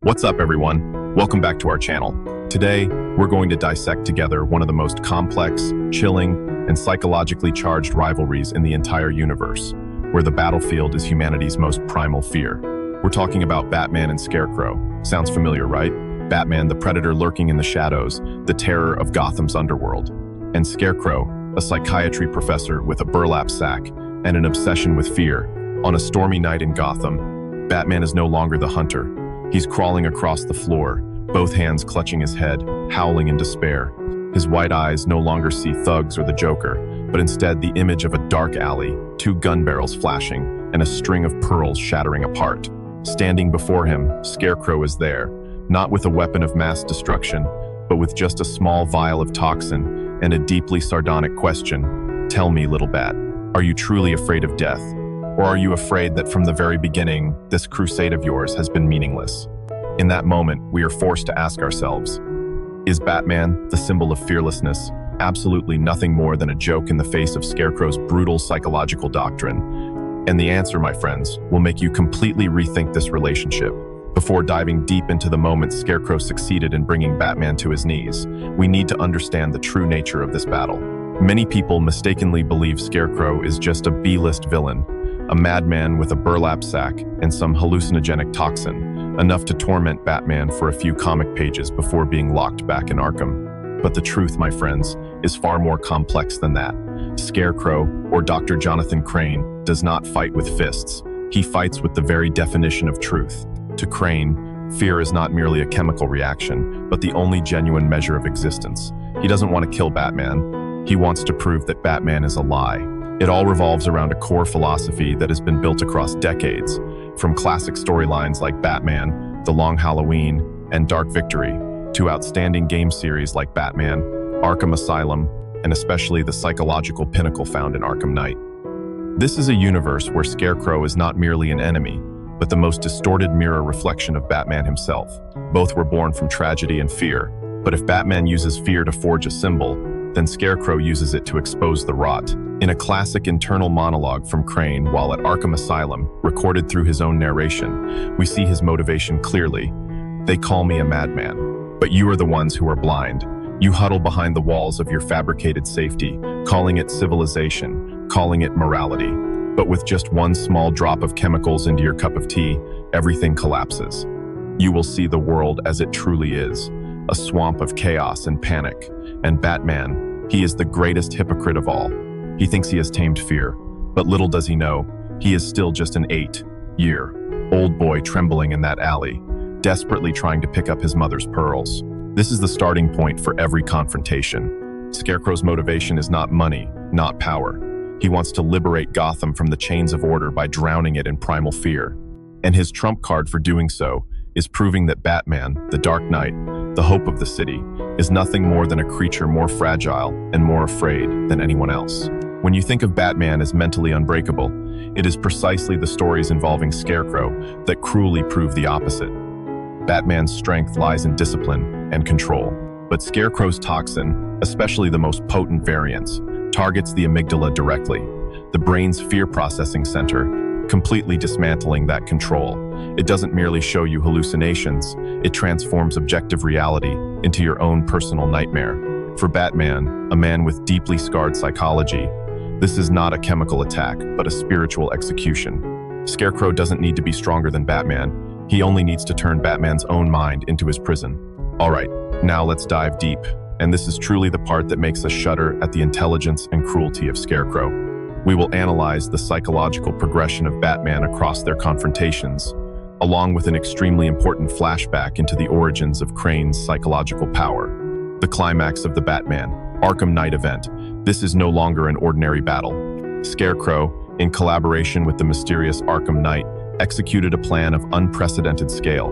What's up, everyone? Welcome back to our channel. Today, we're going to dissect together one of the most complex, chilling, and psychologically charged rivalries in the entire universe, where the battlefield is humanity's most primal fear. We're talking about Batman and Scarecrow. Sounds familiar, right? Batman, the predator lurking in the shadows, the terror of Gotham's underworld. And Scarecrow, a psychiatry professor with a burlap sack and an obsession with fear. On a stormy night in Gotham, Batman is no longer the hunter. He's crawling across the floor, both hands clutching his head, howling in despair. His white eyes no longer see thugs or the Joker, but instead the image of a dark alley, two gun barrels flashing, and a string of pearls shattering apart. Standing before him, Scarecrow is there, not with a weapon of mass destruction, but with just a small vial of toxin and a deeply sardonic question. Tell me, little bat, are you truly afraid of death? Or are you afraid that from the very beginning, this crusade of yours has been meaningless? In that moment, we are forced to ask ourselves, is Batman, the symbol of fearlessness, absolutely nothing more than a joke in the face of Scarecrow's brutal psychological doctrine? And the answer, my friends, will make you completely rethink this relationship. Before diving deep into the moment Scarecrow succeeded in bringing Batman to his knees, we need to understand the true nature of this battle. Many people mistakenly believe Scarecrow is just a B-list villain, a madman with a burlap sack and some hallucinogenic toxin, enough to torment Batman for a few comic pages before being locked back in Arkham. But the truth, my friends, is far more complex than that. Scarecrow, or Dr. Jonathan Crane, does not fight with fists. He fights with the very definition of truth. To Crane, fear is not merely a chemical reaction, but the only genuine measure of existence. He doesn't want to kill Batman. He wants to prove that Batman is a lie. It all revolves around a core philosophy that has been built across decades, from classic storylines like Batman, The Long Halloween, and Dark Victory, to outstanding game series like Batman, Arkham Asylum, and especially the psychological pinnacle found in Arkham Knight. This is a universe where Scarecrow is not merely an enemy, but the most distorted mirror reflection of Batman himself. Both were born from tragedy and fear, but if Batman uses fear to forge a symbol, then Scarecrow uses it to expose the rot. In a classic internal monologue from Crane while at Arkham Asylum, recorded through his own narration, we see his motivation clearly. They call me a madman, but you are the ones who are blind. You huddle behind the walls of your fabricated safety, calling it civilization, calling it morality. But with just one small drop of chemicals into your cup of tea, everything collapses. You will see the world as it truly is, a swamp of chaos and panic. And Batman, he is the greatest hypocrite of all. He thinks he has tamed fear, but little does he know, he is still just an 8-year-old boy trembling in that alley, desperately trying to pick up his mother's pearls. This is the starting point for every confrontation. Scarecrow's motivation is not money, not power. He wants to liberate Gotham from the chains of order by drowning it in primal fear. And his trump card for doing so is proving that Batman, the Dark Knight, the hope of the city, is nothing more than a creature more fragile and more afraid than anyone else. When you think of Batman as mentally unbreakable, it is precisely the stories involving Scarecrow that cruelly prove the opposite. Batman's strength lies in discipline and control, but Scarecrow's toxin, especially the most potent variants, targets the amygdala directly, the brain's fear processing center, completely dismantling that control. It doesn't merely show you hallucinations, it transforms objective reality into your own personal nightmare. For Batman, a man with deeply scarred psychology, this is not a chemical attack, but a spiritual execution. Scarecrow doesn't need to be stronger than Batman. He only needs to turn Batman's own mind into his prison. All right, now let's dive deep. And this is truly the part that makes us shudder at the intelligence and cruelty of Scarecrow. We will analyze the psychological progression of Batman across their confrontations, along with an extremely important flashback into the origins of Crane's psychological power. The climax of the Batman Arkham Knight event. This is no longer an ordinary battle. Scarecrow, in collaboration with the mysterious Arkham Knight, executed a plan of unprecedented scale.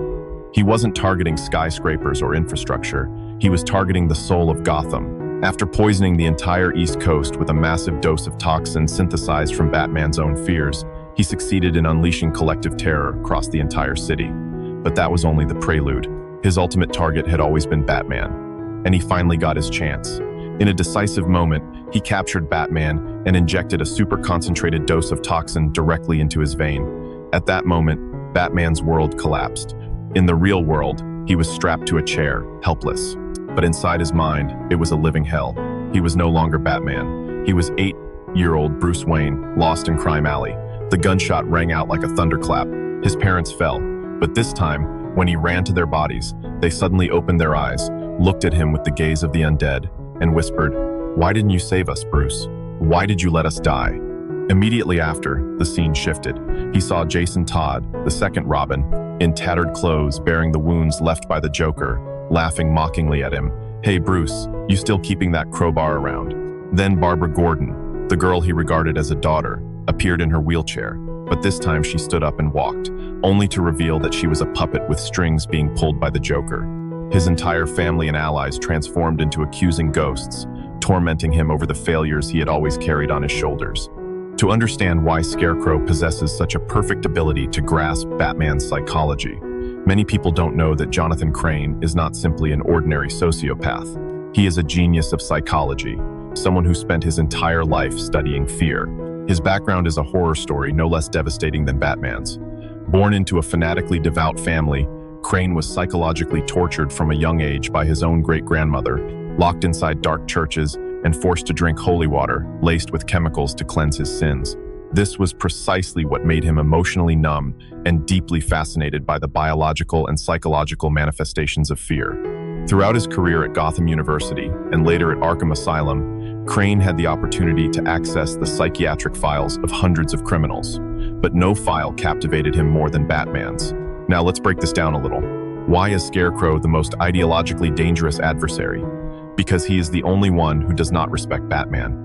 He wasn't targeting skyscrapers or infrastructure. He was targeting the soul of Gotham. After poisoning the entire East Coast with a massive dose of toxin synthesized from Batman's own fears, he succeeded in unleashing collective terror across the entire city. But that was only the prelude. His ultimate target had always been Batman, and he finally got his chance. In a decisive moment, he captured Batman and injected a super concentrated dose of toxin directly into his vein. At that moment, Batman's world collapsed. In the real world, he was strapped to a chair, helpless. But inside his mind, it was a living hell. He was no longer Batman. He was 8-year-old Bruce Wayne, lost in Crime Alley. The gunshot rang out like a thunderclap. His parents fell, but this time, when he ran to their bodies, they suddenly opened their eyes, looked at him with the gaze of the undead, and whispered, "Why didn't you save us, Bruce? Why did you let us die?" Immediately after, the scene shifted. He saw Jason Todd, the second Robin, in tattered clothes bearing the wounds left by the Joker, laughing mockingly at him. "Hey Bruce, you still keeping that crowbar around?" Then Barbara Gordon, the girl he regarded as a daughter, appeared in her wheelchair, but this time she stood up and walked, only to reveal that she was a puppet with strings being pulled by the Joker. His entire family and allies transformed into accusing ghosts, tormenting him over the failures he had always carried on his shoulders. To understand why Scarecrow possesses such a perfect ability to grasp Batman's psychology, many people don't know that Jonathan Crane is not simply an ordinary sociopath. He is a genius of psychology, someone who spent his entire life studying fear. His background is a horror story no less devastating than Batman's. Born into a fanatically devout family, Crane was psychologically tortured from a young age by his own great-grandmother, locked inside dark churches, and forced to drink holy water, laced with chemicals to cleanse his sins. This was precisely what made him emotionally numb and deeply fascinated by the biological and psychological manifestations of fear. Throughout his career at Gotham University and later at Arkham Asylum, Crane had the opportunity to access the psychiatric files of hundreds of criminals, but no file captivated him more than Batman's. Now let's break this down a little. Why is Scarecrow the most ideologically dangerous adversary? Because he is the only one who does not respect Batman.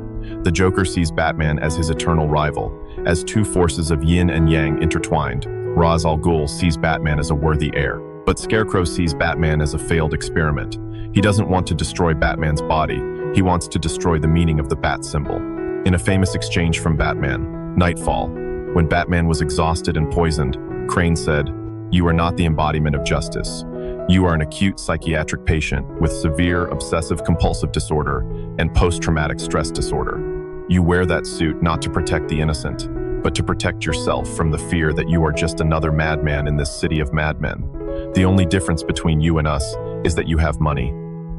The Joker sees Batman as his eternal rival, as two forces of yin and yang intertwined. Ra's al Ghul sees Batman as a worthy heir, but Scarecrow sees Batman as a failed experiment. He doesn't want to destroy Batman's body, he wants to destroy the meaning of the bat symbol. In a famous exchange from Batman, Nightfall, when Batman was exhausted and poisoned, Crane said, "You are not the embodiment of justice. You are an acute psychiatric patient with severe obsessive-compulsive disorder and post-traumatic stress disorder. You wear that suit not to protect the innocent, but to protect yourself from the fear that you are just another madman in this city of madmen. The only difference between you and us is that you have money."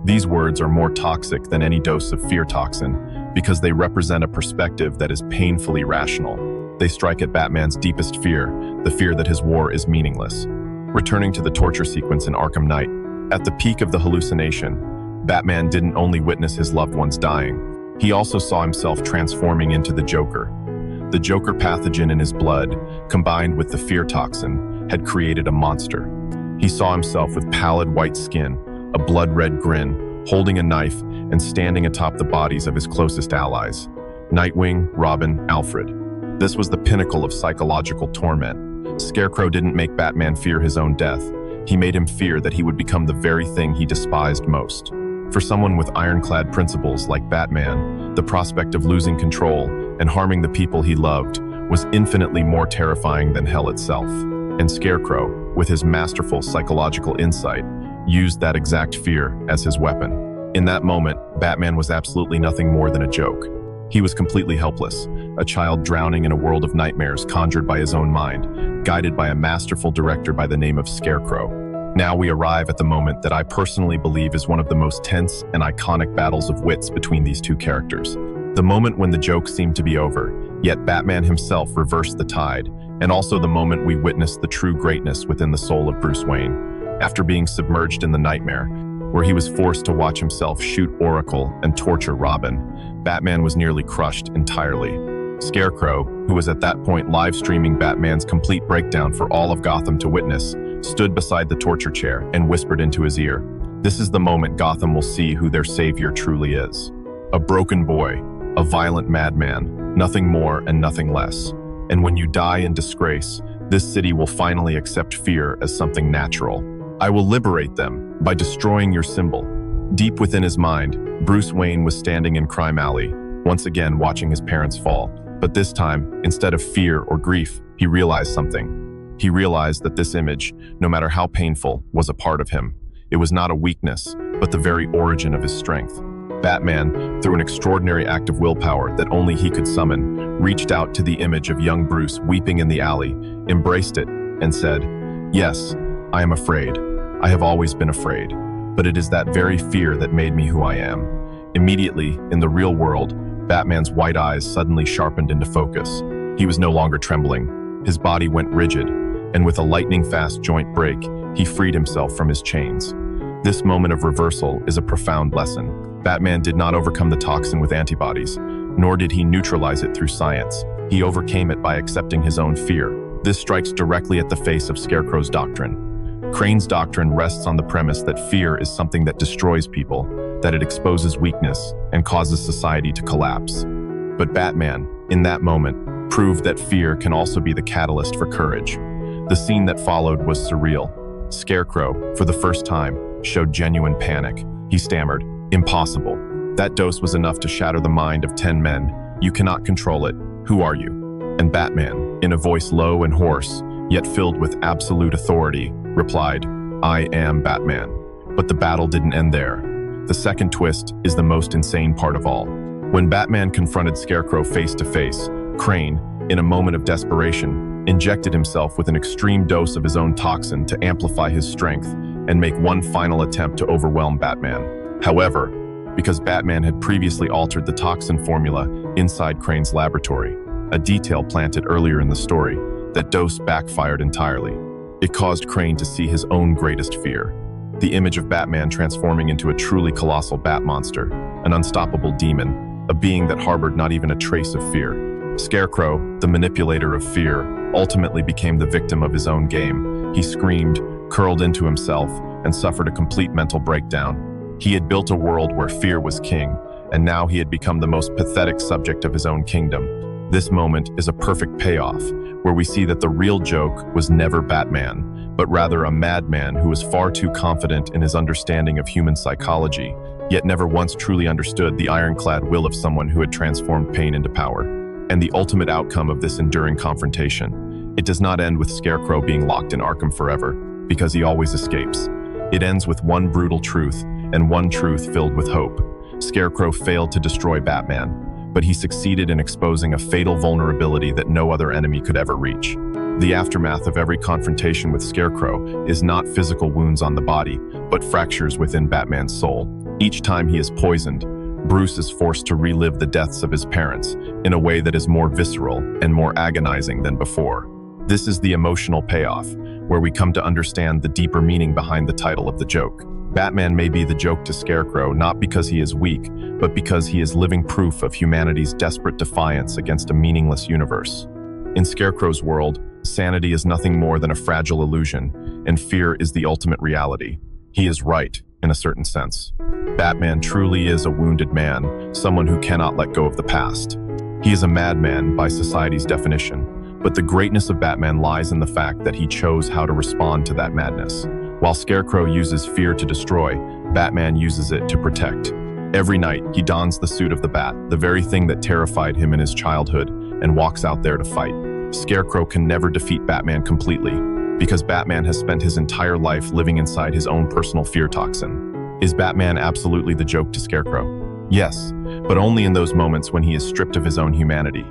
These words are more toxic than any dose of fear toxin because they represent a perspective that is painfully rational. They strike at Batman's deepest fear, the fear that his war is meaningless. Returning to the torture sequence in Arkham Knight, at the peak of the hallucination, Batman didn't only witness his loved ones dying, he also saw himself transforming into the Joker. The Joker pathogen in his blood, combined with the fear toxin, had created a monster. He saw himself with pallid white skin, a blood-red grin, holding a knife, and standing atop the bodies of his closest allies: Nightwing, Robin, Alfred. This was the pinnacle of psychological torment. Scarecrow didn't make Batman fear his own death. He made him fear that he would become the very thing he despised most. For someone with ironclad principles like Batman, the prospect of losing control and harming the people he loved was infinitely more terrifying than hell itself. And Scarecrow, with his masterful psychological insight, used that exact fear as his weapon. In that moment, Batman was absolutely nothing more than a joke. He was completely helpless, a child drowning in a world of nightmares conjured by his own mind, guided by a masterful director by the name of Scarecrow. Now we arrive at the moment that I personally believe is one of the most tense and iconic battles of wits between these two characters. The moment when the joke seemed to be over, yet Batman himself reversed the tide, and also the moment we witnessed the true greatness within the soul of Bruce Wayne. After being submerged in the nightmare, where he was forced to watch himself shoot Oracle and torture Robin, Batman was nearly crushed entirely. Scarecrow, who was at that point live streaming Batman's complete breakdown for all of Gotham to witness, stood beside the torture chair and whispered into his ear, "This is the moment Gotham will see who their savior truly is. A broken boy, a violent madman, nothing more and nothing less. And when you die in disgrace, this city will finally accept fear as something natural. I will liberate them by destroying your symbol." Deep within his mind, Bruce Wayne was standing in Crime Alley, once again watching his parents fall. But this time, instead of fear or grief, he realized something. He realized that this image, no matter how painful, was a part of him. It was not a weakness, but the very origin of his strength. Batman, through an extraordinary act of willpower that only he could summon, reached out to the image of young Bruce weeping in the alley, embraced it, and said, "Yes, I am afraid. I have always been afraid. But it is that very fear that made me who I am. Immediately, in the real world, Batman's white eyes suddenly sharpened into focus. He was no longer trembling. His body went rigid, and with a lightning-fast joint break, he freed himself from his chains. This moment of reversal is a profound lesson. Batman did not overcome the toxin with antibodies, nor did he neutralize it through science. He overcame it by accepting his own fear. This strikes directly at the face of Scarecrow's doctrine. Crane's doctrine rests on the premise that fear is something that destroys people, that it exposes weakness and causes society to collapse. But Batman, in that moment, proved that fear can also be the catalyst for courage. The scene that followed was surreal. Scarecrow, for the first time, showed genuine panic. He stammered, "Impossible." That dose was enough to shatter the mind of 10 men. "You cannot control it. Who are you?" And Batman, in a voice low and hoarse, yet filled with absolute authority, replied, "I am Batman." But the battle didn't end there. The second twist is the most insane part of all. When Batman confronted Scarecrow face to face, Crane, in a moment of desperation, injected himself with an extreme dose of his own toxin to amplify his strength and make one final attempt to overwhelm Batman. However, because Batman had previously altered the toxin formula inside Crane's laboratory, a detail planted earlier in the story, that dose backfired entirely. It caused Crane to see his own greatest fear. The image of Batman transforming into a truly colossal bat monster, an unstoppable demon, a being that harbored not even a trace of fear. Scarecrow, the manipulator of fear, ultimately became the victim of his own game. He screamed, curled into himself, and suffered a complete mental breakdown. He had built a world where fear was king, and now he had become the most pathetic subject of his own kingdom. This moment is a perfect payoff, where we see that the real joke was never Batman, but rather a madman who was far too confident in his understanding of human psychology, yet never once truly understood the ironclad will of someone who had transformed pain into power. And the ultimate outcome of this enduring confrontation, it does not end with Scarecrow being locked in Arkham forever, because he always escapes. It ends with one brutal truth, and one truth filled with hope. Scarecrow failed to destroy Batman, but he succeeded in exposing a fatal vulnerability that no other enemy could ever reach. The aftermath of every confrontation with Scarecrow is not physical wounds on the body, but fractures within Batman's soul. Each time he is poisoned, Bruce is forced to relive the deaths of his parents in a way that is more visceral and more agonizing than before. This is the emotional payoff, where we come to understand the deeper meaning behind the title of the joke. Batman may be the joke to Scarecrow not because he is weak, but because he is living proof of humanity's desperate defiance against a meaningless universe. In Scarecrow's world, sanity is nothing more than a fragile illusion, and fear is the ultimate reality. He is right, in a certain sense. Batman truly is a wounded man, someone who cannot let go of the past. He is a madman by society's definition, but the greatness of Batman lies in the fact that he chose how to respond to that madness. While Scarecrow uses fear to destroy, Batman uses it to protect. Every night, he dons the suit of the Bat, the very thing that terrified him in his childhood, and walks out there to fight. Scarecrow can never defeat Batman completely, because Batman has spent his entire life living inside his own personal fear toxin. Is Batman absolutely the joke to Scarecrow? Yes, but only in those moments when he is stripped of his own humanity.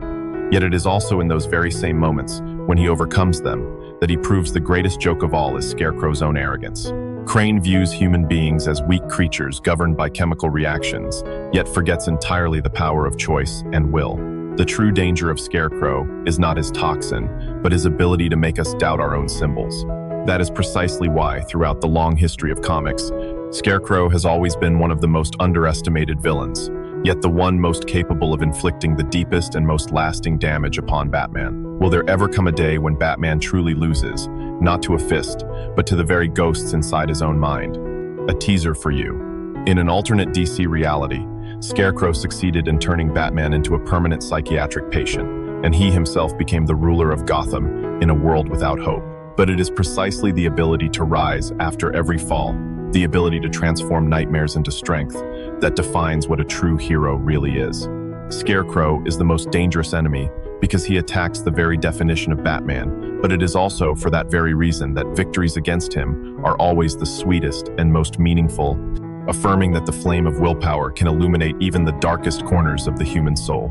Yet it is also in those very same moments, when he overcomes them, that he proves the greatest joke of all is Scarecrow's own arrogance. Crane views human beings as weak creatures governed by chemical reactions, yet forgets entirely the power of choice and will. The true danger of Scarecrow is not his toxin, but his ability to make us doubt our own symbols. That is precisely why, throughout the long history of comics, Scarecrow has always been one of the most underestimated villains, yet the one most capable of inflicting the deepest and most lasting damage upon Batman. Will there ever come a day when Batman truly loses, not to a fist, but to the very ghosts inside his own mind? A teaser for you. In an alternate DC reality, Scarecrow succeeded in turning Batman into a permanent psychiatric patient, and he himself became the ruler of Gotham in a world without hope. But it is precisely the ability to rise after every fall, the ability to transform nightmares into strength, that defines what a true hero really is. Scarecrow is the most dangerous enemy because he attacks the very definition of Batman, but it is also for that very reason that victories against him are always the sweetest and most meaningful, affirming that the flame of willpower can illuminate even the darkest corners of the human soul.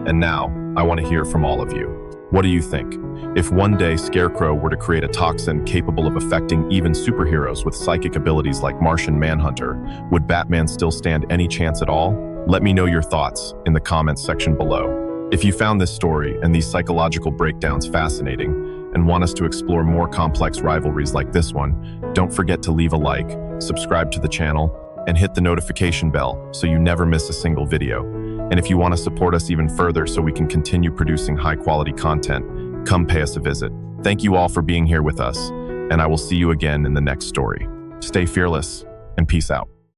And now, I want to hear from all of you. What do you think? If one day Scarecrow were to create a toxin capable of affecting even superheroes with psychic abilities like Martian Manhunter, would Batman still stand any chance at all? Let me know your thoughts in the comments section below. If you found this story and these psychological breakdowns fascinating and want us to explore more complex rivalries like this one, don't forget to leave a like, subscribe to the channel, and hit the notification bell so you never miss a single video. And if you want to support us even further so we can continue producing high-quality content, come pay us a visit. Thank you all for being here with us, and I will see you again in the next story. Stay fearless, and peace out.